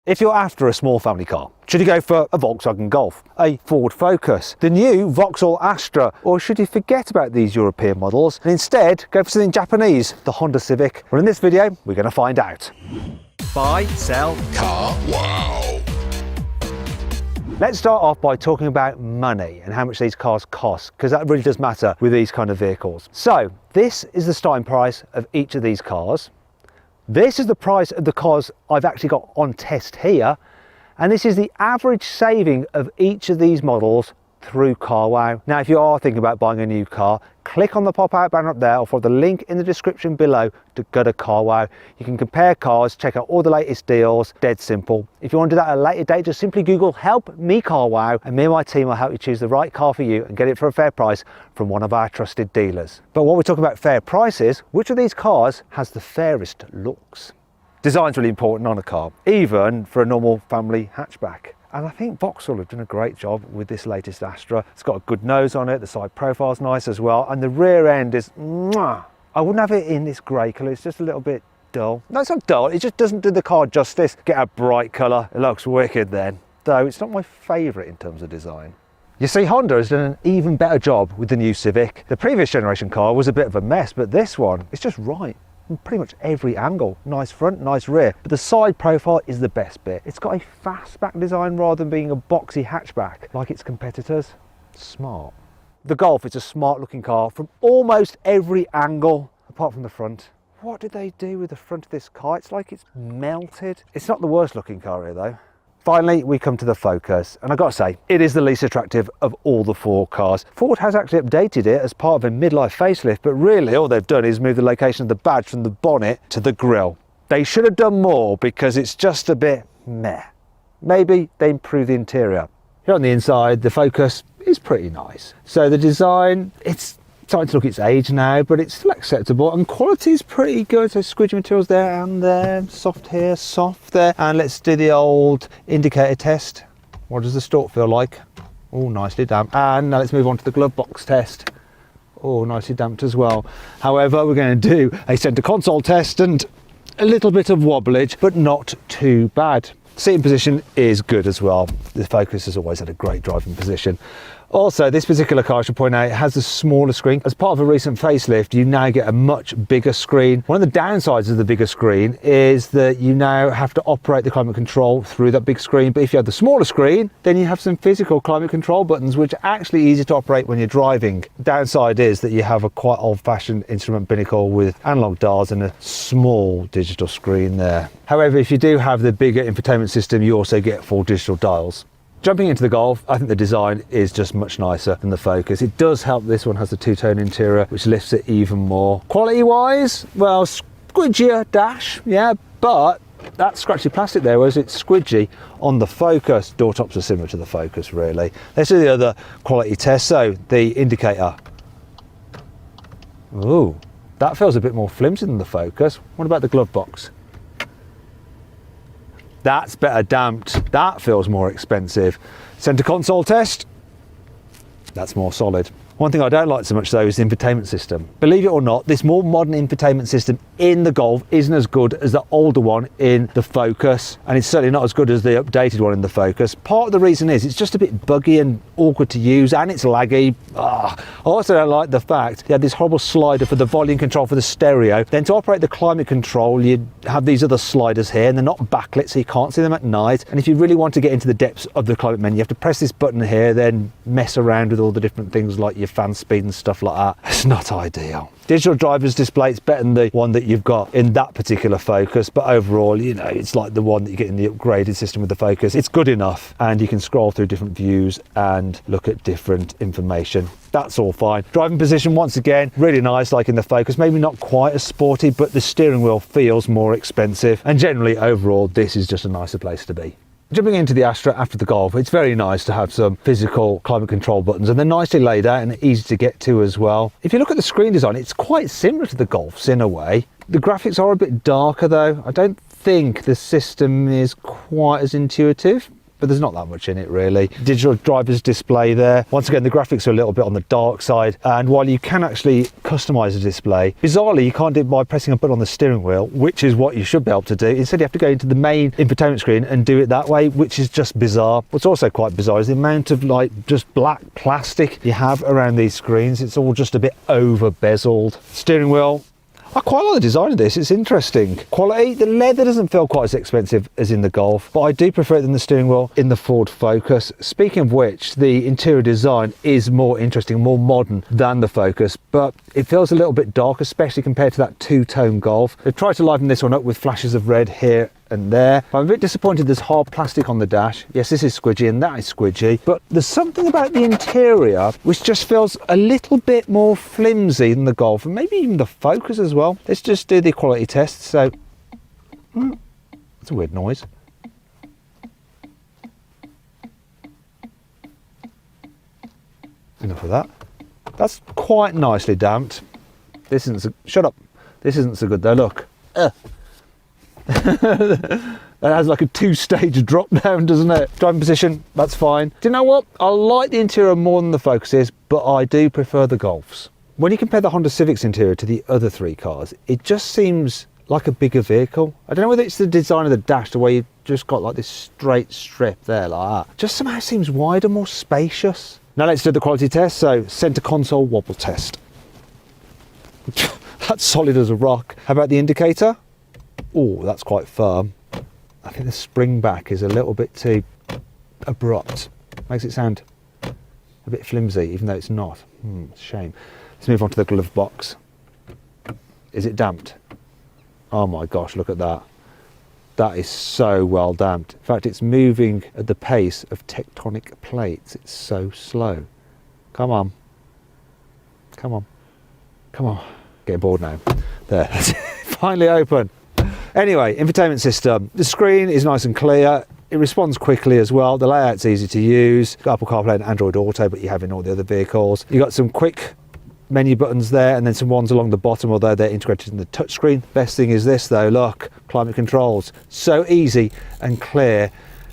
If you're after a small family car, should you go for a Volkswagen Golf, a Ford Focus, the new Vauxhall Astra, or should you forget about these European models and instead go for something Japanese, the Honda Civic? Well, in this video, we're going to find out. Buy, sell, car, wow. Let's start off by talking about money and how much these cars cost, because that really does matter with these kind of vehicles. So this is the starting price of each of these cars. This is the price of the cars I've actually got on test here, and this is the average saving of each of these models through CarWow. Now, if you are thinking about buying a new car, click on the pop-out banner up there or follow the link in the description below to go to CarWow. You can compare cars, check out all the latest deals, dead simple. If you want to do that at a later date, just simply Google "Help Me CarWow" and me and my team will help you choose the right car for you and get it for a fair price from one of our trusted dealers. But while we're talking about fair prices, which of these cars has the fairest looks? Design's really important on a car, even for a normal family hatchback. And I think Vauxhall have done a great job with this latest Astra. It's got a good nose on it, the side profile's nice as well, and the rear end is mwah. I wouldn't have it in this grey colour, it's just a little bit dull. No, it's not dull, it just doesn't do the car justice. Get a bright colour, it looks wicked then. Though it's not my favourite in terms of design. You see, Honda has done an even better job with the new Civic. The previous generation car was a bit of a mess, but this one is just right. In pretty much every angle. Nice front, nice rear, but the side profile is the best bit. It's got a fastback design rather than being a boxy hatchback like its competitors. Smart. The Golf is a smart looking car from almost every angle apart from the front. What did they do with the front of this car? It's like it's melted. It's not the worst looking car here though. Finally, we come to the Focus, and I've got to say, it is the least attractive of all the Ford cars. Ford has actually updated it as part of a midlife facelift, but really all they've done is move the location of the badge from the bonnet to the grille. They should have done more because it's just a bit meh. Maybe they improve the interior. Here on the inside, the Focus is pretty nice. So the design, it's starting to look its age now, but it's still acceptable, and quality is pretty good. So squidgy materials there and there, soft here, soft there. And let's do the old indicator test. What does the stalk feel like? Oh, nicely damped. And now let's move on to the glove box test. Oh, nicely damped as well. However, we're going to do a centre console test and a little bit of wobblage, but not too bad. Seating position is good as well. The Focus has always had a great driving position. Also, this particular car, I should point out, has a smaller screen. As part of a recent facelift, you now get a much bigger screen. One of the downsides of the bigger screen is that you now have to operate the climate control through that big screen. But if you have the smaller screen, then you have some physical climate control buttons, which are actually easy to operate when you're driving. Downside is that you have a quite old-fashioned instrument binnacle with analog dials and a small digital screen there. However, if you do have the bigger infotainment system, you also get full digital dials. Jumping into the Golf, I think the design is just much nicer than the Focus. It does help this one has a two-tone interior, which lifts it even more. Quality-wise, well, squidgier dash, yeah, but that scratchy plastic there, whereas it's squidgy on the Focus. Door tops are similar to the Focus, really. Let's do the other quality test. So, the indicator. Ooh, that feels a bit more flimsy than the Focus. What about the glove box? That's better damped. That feels more expensive. Centre console test. That's more solid. One thing I don't like so much though is the infotainment system. Believe it or not, this more modern infotainment system in the Golf isn't as good as the older one in the Focus, and it's certainly not as good as the updated one in the Focus. Part of the reason is it's just a bit buggy and awkward to use, and it's laggy. I also don't like the fact you had this horrible slider for the volume control for the stereo. Then to operate the climate control, you have these other sliders here, and they're not backlit, so you can't see them at night. And if you really want to get into the depths of the climate menu, you have to press this button here, then mess around with all the different things like your fan speed and stuff like that. It's not ideal. Digital driver's display, it's better than the one that you've got in that particular Focus, but overall, you know, it's like the one that you get in the upgraded system with the Focus. It's good enough, and you can scroll through different views and look at different information. That's all fine. Driving position, once again, really nice like in the Focus. Maybe not quite as sporty, but the steering wheel feels more expensive, and generally overall this is just a nicer place to be. Jumping into the Astra after the Golf, it's very nice to have some physical climate control buttons, and they're nicely laid out and easy to get to as well. If you look at the screen design, it's quite similar to the Golf's in a way. The graphics are a bit darker though. I don't think the system is quite as intuitive. but there's not that much in it really. Digital driver's display there. Once again, the graphics are a little bit on the dark side, and while you can actually customize the display, bizarrely you can't do it by pressing a button on the steering wheel, which is what you should be able to do. Instead you have to go into the main infotainment screen and do it that way, which is just bizarre. What's also quite bizarre is the amount of like just black plastic you have around these screens. It's all just a bit over bezeled. Steering wheel, I quite like the design of this, it's interesting. Quality, the leather doesn't feel quite as expensive as in the Golf, but I do prefer it than the steering wheel in the Ford Focus. Speaking of which, the interior design is more interesting, more modern than the Focus, but it feels a little bit dark, especially compared to that two-tone Golf. They've tried to liven this one up with flashes of red here and there. I'm a bit disappointed there's hard plastic on the dash. Yes, this is squidgy and that is squidgy, but there's something about the interior which just feels a little bit more flimsy than the Golf, and maybe even the Focus as well. Let's just do the quality test. So, that's a weird noise. Enough of that. That's quite nicely damped. This isn't so, shut up. This isn't so good though, look. That has like a two-stage drop down, doesn't it? Driving position, that's fine. Do you know what? I like the interior more than the Focuses, but I do prefer the Golfs. When you compare the Honda Civic's interior to the other three cars, it just seems like a bigger vehicle. I don't know whether it's the design of the dash, the way you've just got like this straight strip there like that. Just somehow seems wider, more spacious. Now let's do the quality test. So, center console wobble test. That's solid as a rock. How about the indicator? Oh, that's quite firm. I think the spring back is a little bit too abrupt. Makes it sound a bit flimsy, even though it's not. It's a shame. Let's move on to the glove box. Is it damped? Oh my gosh, look at that. That is so well damped. In fact, it's moving at the pace of tectonic plates. It's so slow. Come on. Come on. Come on. Getting bored now. There, finally open. Anyway, infotainment system. The screen is nice and clear. It responds quickly as well. The layout's easy to use. Got Apple CarPlay and Android Auto, but you have in all the other vehicles. You've got some quick menu buttons there, and then some ones along the bottom, although they're integrated in the touchscreen. Best thing is this though, look, climate controls. So easy and clear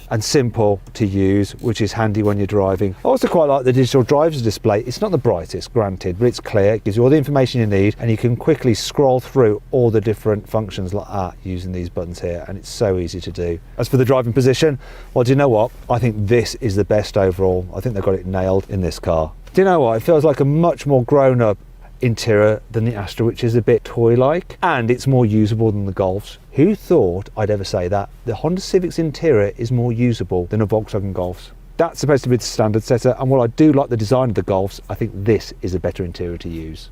and simple to use, which is handy when you're driving. I also quite like the digital driver's display. It's not the brightest, granted, but it's clear. It gives you all the information you need, and you can quickly scroll through all the different functions like that using these buttons here, and it's so easy to do. As for the driving position, well, do you know what? I think this is the best overall. I think they've got it nailed in this car. Do you know what? It feels like a much more grown-up interior than the Astra, which is a bit toy-like, and it's more usable than the Golfs. Who thought I'd ever say that? The Honda Civic's interior is more usable than a Volkswagen Golf's. That's supposed to be the standard setter, and while I do like the design of the Golfs, I think this is a better interior to use.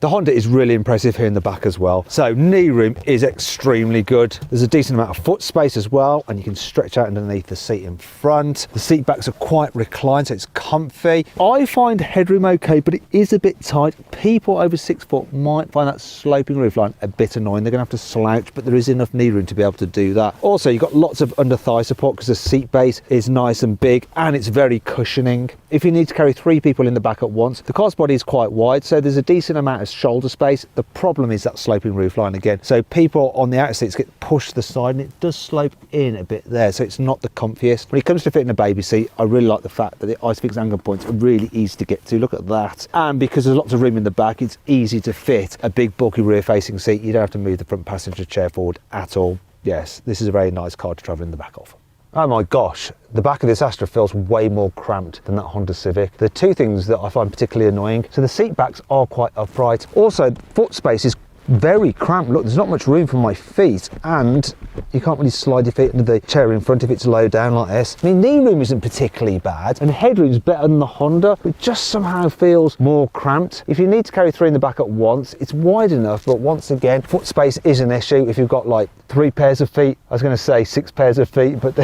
The Honda is really impressive here in the back as well. So knee room is extremely good. There's a decent amount of foot space as well, and you can stretch out underneath the seat in front. The seat backs are quite reclined, so it's comfy. I find headroom okay, but it is a bit tight. People over 6 foot might find that sloping roofline a bit annoying. They're gonna have to slouch, but there is enough knee room to be able to do that. Also, you've got lots of under thigh support because the seat base is nice and big, and it's very cushioning. If you need to carry 3 people in the back at once, the car's body is quite wide, so there's a decent amount of shoulder space. The problem is that sloping roofline again. So people on the outer seats get pushed to the side, and it does slope in a bit there, so it's not the comfiest. When it comes to fitting a baby seat, I really like the fact that the Civic angle points are really easy to get to. Look at that. And because there's lots of room in the back, it's easy to fit a big bulky rear facing seat. You don't have to move the front passenger chair forward at all. Yes, this is a very nice car to travel in the back of. Oh my gosh, the back of this Astra feels way more cramped than that Honda Civic. There are 2 things that I find particularly annoying. So the seat backs are quite upright. Also, foot space is very cramped. Look, there's not much room for my feet, and you can't really slide your feet into the chair in front if it's low down like this. I mean, knee room isn't particularly bad, and headroom's better than the Honda, but it just somehow feels more cramped. If you need to carry 3 in the back at once, it's wide enough, but once again, foot space is an issue if you've got like 3 pairs of feet. I was going to say 6 pairs of feet, but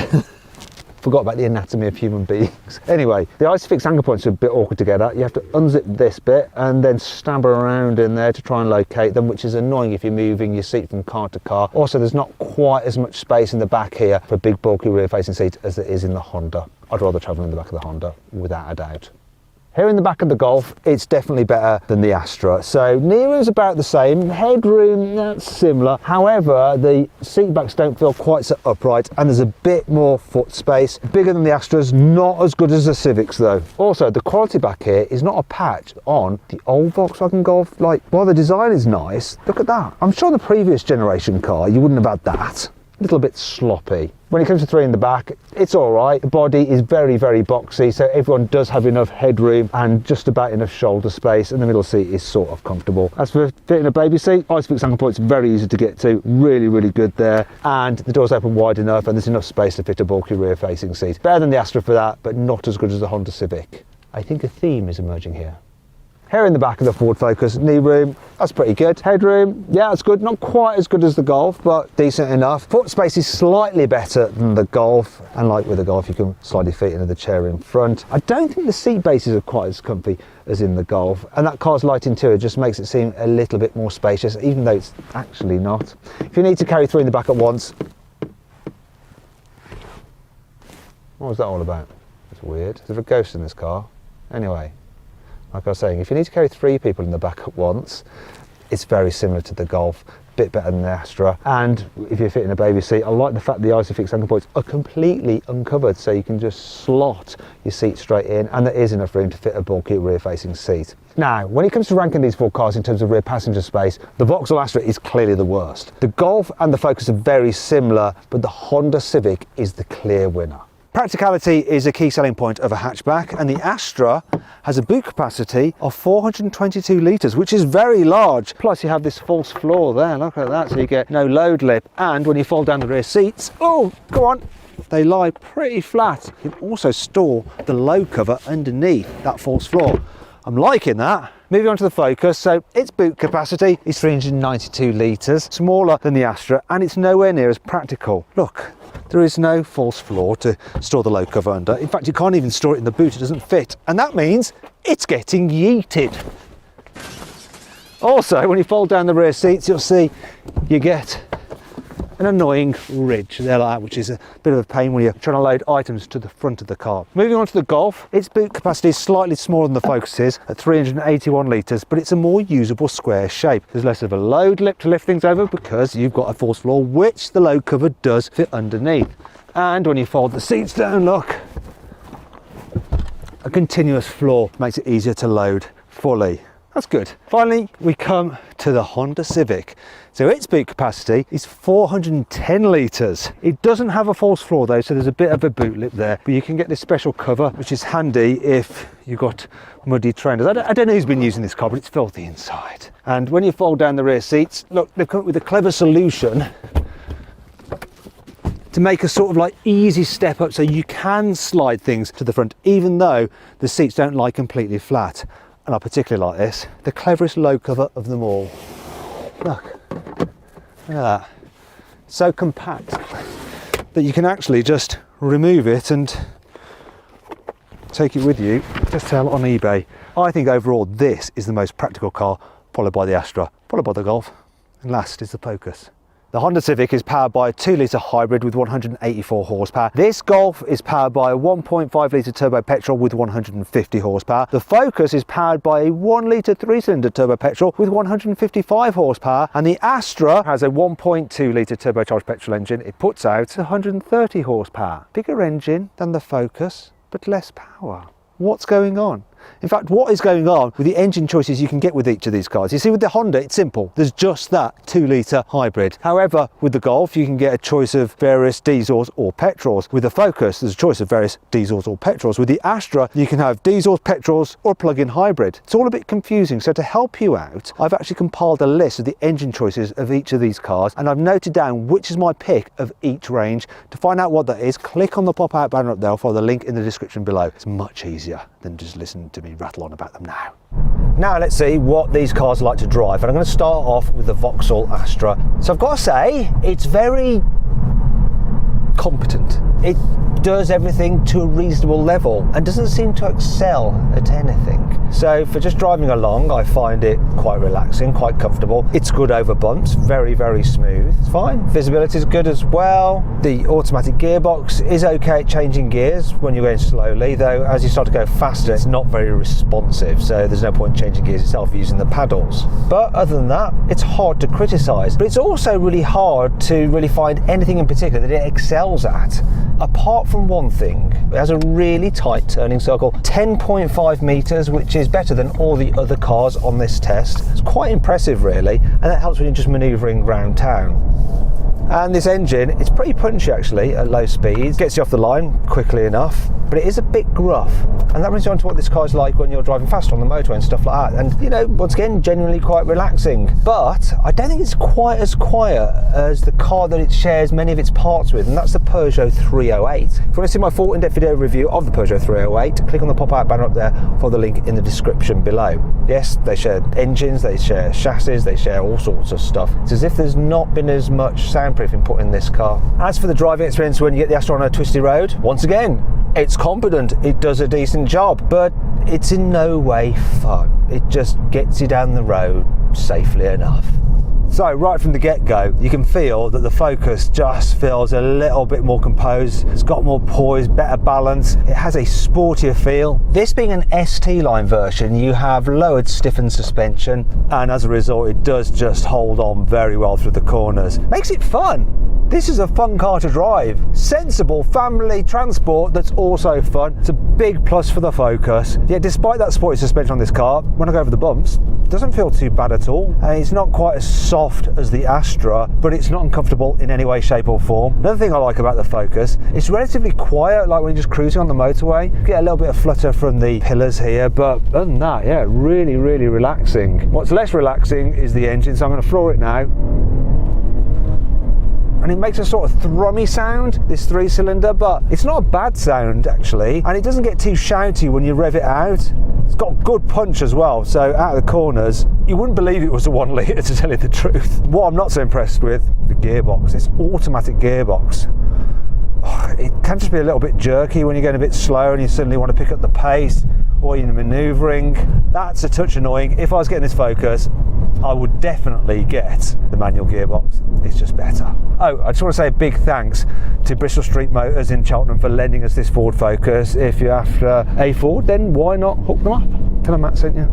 forgot about the anatomy of human beings. Anyway, the Civic anchor points are a bit awkward to get at. You have to unzip this bit and then stab around in there to try and locate them, which is annoying if you're moving your seat from car to car. Also, there's not quite as much space in the back here for a big bulky rear facing seat as there is in the Honda. I'd rather travel in the back of the Honda, without a doubt. Here in the back of the Golf, it's definitely better than the Astra. So knee room's about the same, headroom, that's similar. However, the seat backs don't feel quite so upright and there's a bit more foot space. Bigger than the Astras, not as good as the Civics though. Also, the quality back here is not a patch on the old Volkswagen Golf. Like, while the design is nice, look at that. I'm sure the previous generation car, you wouldn't have had that. A little bit sloppy. When it comes to 3 in the back, it's all right. The body is very, very boxy, so everyone does have enough headroom and just about enough shoulder space, and the middle seat is sort of comfortable. As for fitting a baby seat, Civic anchor point's very easy to get to, really, really good there, and the doors open wide enough and there's enough space to fit a bulky rear-facing seat. Better than the Astra for that, but not as good as the Honda Civic. I think a theme is emerging here. Here in the back of the Ford Focus, knee room, that's pretty good. Headroom, yeah, that's good. Not quite as good as the Golf, but decent enough. Foot space is slightly better than the Golf. And like with the Golf, you can slide your feet into the chair in front. I don't think the seat bases are quite as comfy as in the Golf. And that car's light interior just makes it seem a little bit more spacious, even though it's actually not. If you need to carry 3 in the back at once, what was that all about? It's weird. Is there a ghost in this car? Anyway. Like I was saying, if you need to carry 3 people in the back at once, it's very similar to the Golf, a bit better than the Astra. And if you're fitting a baby seat, I like the fact the Isofix anchor points are completely uncovered, so you can just slot your seat straight in, and there is enough room to fit a bulky rear-facing seat. Now, when it comes to ranking these 4 cars in terms of rear passenger space, the Vauxhall Astra is clearly the worst. The Golf and the Focus are very similar, but the Honda Civic is the clear winner. Practicality is a key selling point of a hatchback, and the Astra has a boot capacity of 422 litres, which is very large. Plus you have this false floor there, look at that, so you get no load lip, and when you fold down the rear seats, oh, go on, they lie pretty flat. You can also store the low cover underneath that false floor. I'm liking that. Moving on to the Focus, so its boot capacity is 392 litres, smaller than the Astra, and it's nowhere near as practical. Look, there is no false floor to store the low cover under. In fact, you can't even store it in the boot, it doesn't fit. And that means it's getting yeeted. Also, when you fold down the rear seats, you'll see you get an annoying ridge there like that, which is a bit of a pain when you're trying to load items to the front of the car. Moving on to the Golf, its boot capacity is slightly smaller than the Focus is at 381 litres, but it's a more usable square shape. There's less of a load lip to lift things over because you've got a false floor, which the low cover does fit underneath. And when you fold the seats down, look, a continuous floor makes it easier to load fully. That's good. Finally, we come to the Honda Civic. So its boot capacity is 410 litres. It doesn't have a false floor though, so there's a bit of a boot lip there, but you can get this special cover, which is handy if you've got muddy trainers. I don't know who's been using this car, but it's filthy inside. And when you fold down the rear seats, look, they've come up with a clever solution to make a sort of like easy step up so you can slide things to the front, even though the seats don't lie completely flat. And I particularly like this, the cleverest low cover of them all. Look at that. So compact that you can actually just remove it and take it with you to sell on eBay. I think overall this is the most practical car, followed by the Astra, followed by the Golf, and last is the Focus. The Honda Civic is powered by a 2-litre hybrid with 184 horsepower. This Golf is powered by a 1.5-litre turbo petrol with 150 horsepower. The Focus is powered by a 1-litre 3-cylinder turbo petrol with 155 horsepower. And the Astra has a 1.2-litre turbocharged petrol engine. It puts out 130 horsepower. Bigger engine than the Focus, but less power. What's going on? In fact, what is going on with the engine choices you can get with each of these cars? You see, with the Honda, it's simple. There's just that 2-litre hybrid. However, with the Golf, you can get a choice of various diesels or petrols. With the Focus, there's a choice of various diesels or petrols. With the Astra, you can have diesels, petrols, or plug-in hybrid. It's all a bit confusing. So to help you out, I've actually compiled a list of the engine choices of each of these cars, and I've noted down which is my pick of each range. To find out what that is, click on the pop-out banner up there or follow the link in the description below. It's much easier than just listening to me rattle on about them now. Now let's see what these cars like to drive, and I'm going to start off with the Vauxhall Astra. So I've got to say, it's very competent. It does everything to a reasonable level and doesn't seem to excel at anything. So for just driving along, I find it quite relaxing, quite comfortable. It's good over bumps, very, very smooth. It's fine. Visibility is good as well. The automatic gearbox is okay at changing gears when you're going slowly, though as you start to go faster, it's not very responsive. So there's no point in changing gears itself using the paddles. But other than that, it's hard to criticize. But it's also really hard to really find anything in particular that it excels at. Apart from one thing, it has a really tight turning circle, 10.5 meters, which is better than all the other cars on this test. It's quite impressive really, and that helps when you're just maneuvering around town. And this engine, it's pretty punchy actually at low speeds, gets you off the line quickly enough, but it is a bit gruff. And that brings you on to what this car's like when you're driving fast on the motorway and stuff like that. And you know, once again, genuinely quite relaxing. But I don't think it's quite as quiet as the car that it shares many of its parts with, and that's the Peugeot 308. If you want to see my full in-depth video review of the Peugeot 308, click on the pop-out banner up there for the link in the description below. Yes, they share engines, they share chassis, they share all sorts of stuff. It's as if there's not been as much soundproofing put in this car. As for the driving experience when you get the Astra on a twisty road, once again, it's competent, it does a decent job, but it's in no way fun. It just gets you down the road safely enough. So right from the get-go, you can feel that the Focus just feels a little bit more composed. It's got more poise, better balance. It has a sportier feel. This being an ST line version, you have lowered stiffened suspension, and as a result, it does just hold on very well through the corners. Makes it fun. This is a fun car to drive. Sensible family transport that's also fun. It's a big plus for the Focus. Yet despite that sporty suspension on this car, when I go over the bumps, it doesn't feel too bad at all. And it's not quite as soft as the Astra, but it's not uncomfortable in any way, shape or form. Another thing I like about the Focus, it's relatively quiet, like when you're just cruising on the motorway. You get a little bit of flutter from the pillars here, but other than that, yeah, really, really relaxing. What's less relaxing is the engine, so I'm going to floor it now. And it makes a sort of thrummy sound, this 3-cylinder, but it's not a bad sound actually, and it doesn't get too shouty when you rev it out. It's got good punch as well, so out of the corners, you wouldn't believe it was a 1 litre to tell you the truth. What I'm not so impressed with, the gearbox, this automatic gearbox. It can just be a little bit jerky when you're going a bit slow and you suddenly want to pick up the pace, or you're manoeuvring. That's a touch annoying. If I was getting this Focus, I would definitely get the manual gearbox. It's just better. Oh, I just want to say a big thanks to Bristol Street Motors in Cheltenham for lending us this Ford Focus. If you're after a Ford, then why not hook them up? Tell them Matt sent you.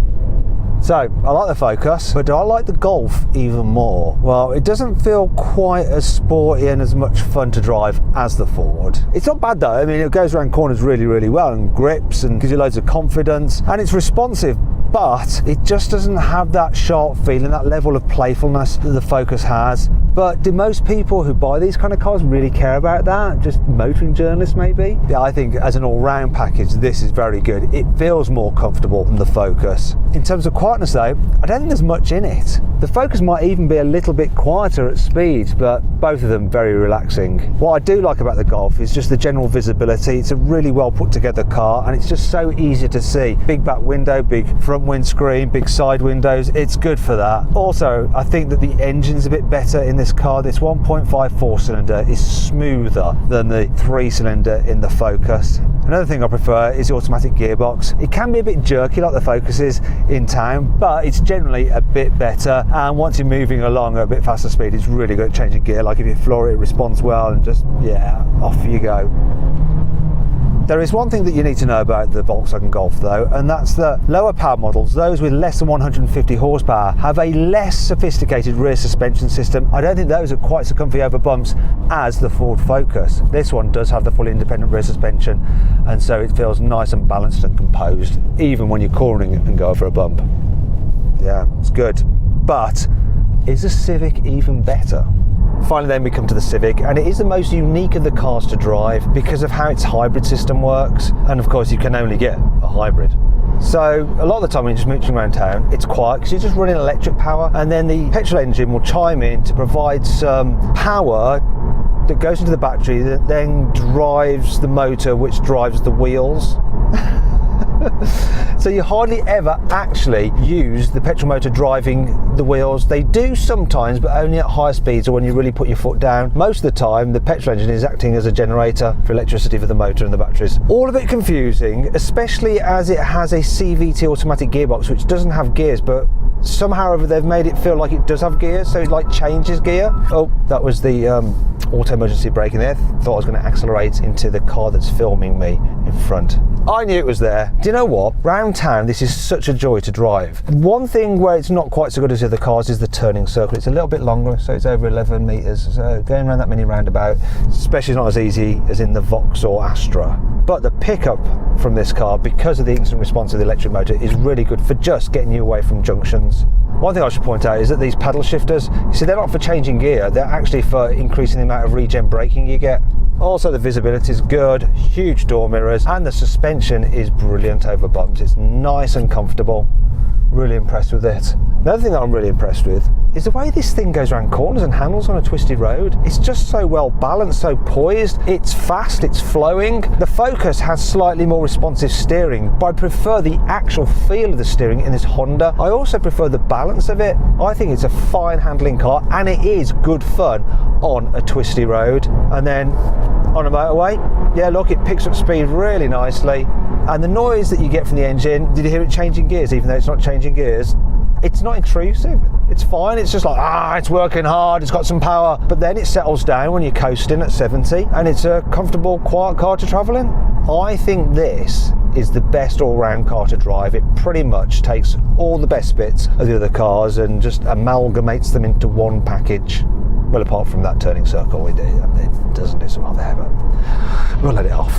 So, I like the Focus, but do I like the Golf even more? Well, it doesn't feel quite as sporty and as much fun to drive as the Ford. It's not bad though. I mean, it goes around corners really, really well and grips and gives you loads of confidence, and it's responsive, but it just doesn't have that sharp feeling, that level of playfulness that the Focus has. But do most people who buy these kind of cars really care about that? Just motoring journalists maybe? Yeah, I think as an all-round package, this is very good. It feels more comfortable than the Focus. In terms of quietness though, I don't think there's much in it. The Focus might even be a little bit quieter at speed, but both of them very relaxing. What I do like about the Golf is just the general visibility. It's a really well put together car, and it's just so easy to see. Big back window, big front windscreen, big side windows. It's good for that. Also, I think that the engine's a bit better in this car. This 1.5 4-cylinder is smoother than the 3-cylinder in the Focus. Another thing I prefer is the automatic gearbox. It can be a bit jerky like the Focus is in town, but it's generally a bit better, and once you're moving along at a bit faster speed, it's really good at changing gear. Like if you floor it, it responds well, and just, yeah, off you go. There is one thing that you need to know about the Volkswagen Golf though, and that's that lower power models, those with less than 150 horsepower, have a less sophisticated rear suspension system. I don't think those are quite so comfy over bumps as the Ford Focus. This one does have the fully independent rear suspension, and so it feels nice and balanced and composed, even when you're cornering and go over a bump. Yeah, it's good. But is the Civic even better? Finally then we come to the Civic, and it is the most unique of the cars to drive because of how its hybrid system works, and of course you can only get a hybrid. So a lot of the time when you're just mooching around town, it's quiet because you're just running electric power, and then the petrol engine will chime in to provide some power that goes into the battery that then drives the motor, which drives the wheels. So you hardly ever actually use the petrol motor driving the wheels. They do sometimes, but only at high speeds or when you really put your foot down. Most of the time, the petrol engine is acting as a generator for electricity for the motor and the batteries. All a bit confusing, especially as it has a CVT automatic gearbox, which doesn't have gears, but somehow or other they've made it feel like it does have gears, so it like changes gear. Oh, that was the auto emergency braking there. Thought I was going to accelerate into the car that's filming me in front. I knew it was there. Do you know what? Round town, this is such a joy to drive. One thing where it's not quite so good as the other cars is the turning circle. It's a little bit longer, so it's over 11 metres. So going around that many roundabout, especially not as easy as in the Vauxhall Astra. But the pickup from this car, because of the instant response of the electric motor, is really good for just getting you away from junctions. One thing I should point out is that these paddle shifters, you see, they're not for changing gear, they're actually for increasing the amount of regen braking you get. Also, the visibility is good, huge door mirrors, and the suspension is brilliant over bumps. It's nice and comfortable. Really impressed with it. Another thing that I'm really impressed with is the way this thing goes around corners and handles on a twisty road. It's just so well balanced, so poised. It's fast, it's flowing. The Focus has slightly more responsive steering, but I prefer the actual feel of the steering in this Honda. I also prefer the balance of it. I think it's a fine handling car, and it is good fun on a twisty road. And then on a motorway, yeah, look, it picks up speed really nicely. And the noise that you get from the engine, did you hear it changing gears? Even though it's not changing gears, it's not intrusive. It's fine. It's just like, it's working hard, it's got some power. But then it settles down when you're coasting at 70, and it's a comfortable, quiet car to travel in. I think this is the best all-round car to drive. It pretty much takes all the best bits of the other cars and just amalgamates them into one package. Well, apart from that turning circle, it doesn't do so well there, but we'll let it off.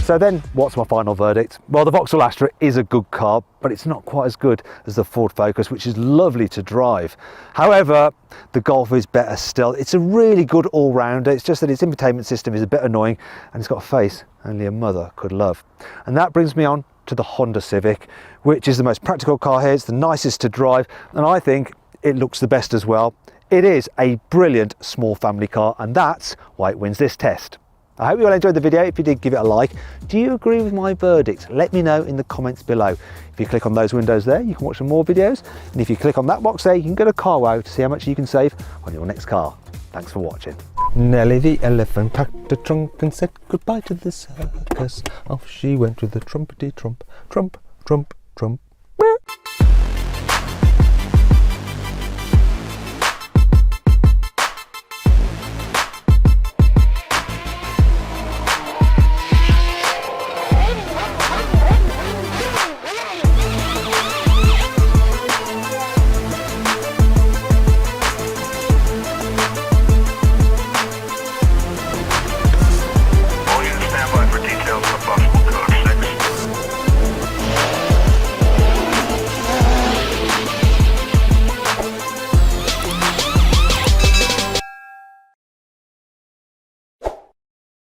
So then, what's my final verdict? Well, the Vauxhall Astra is a good car, but it's not quite as good as the Ford Focus, which is lovely to drive. However, the Golf is better still. It's a really good all-rounder. It's just that its infotainment system is a bit annoying, and it's got a face only a mother could love. And that brings me on to the Honda Civic, which is the most practical car here. It's the nicest to drive, and I think it looks the best as well. It is a brilliant small family car, and that's why it wins this test. I hope you all enjoyed the video. If you did, give it a like. Do you agree with my verdict? Let me know in the comments below. If you click on those windows there, you can watch some more videos. And if you click on that box there, you can go to carwow to see how much you can save on your next car. Thanks for watching. Nelly the elephant packed a trunk and said goodbye to the circus. Off she went with the trumpety trump, trump, trump, trump.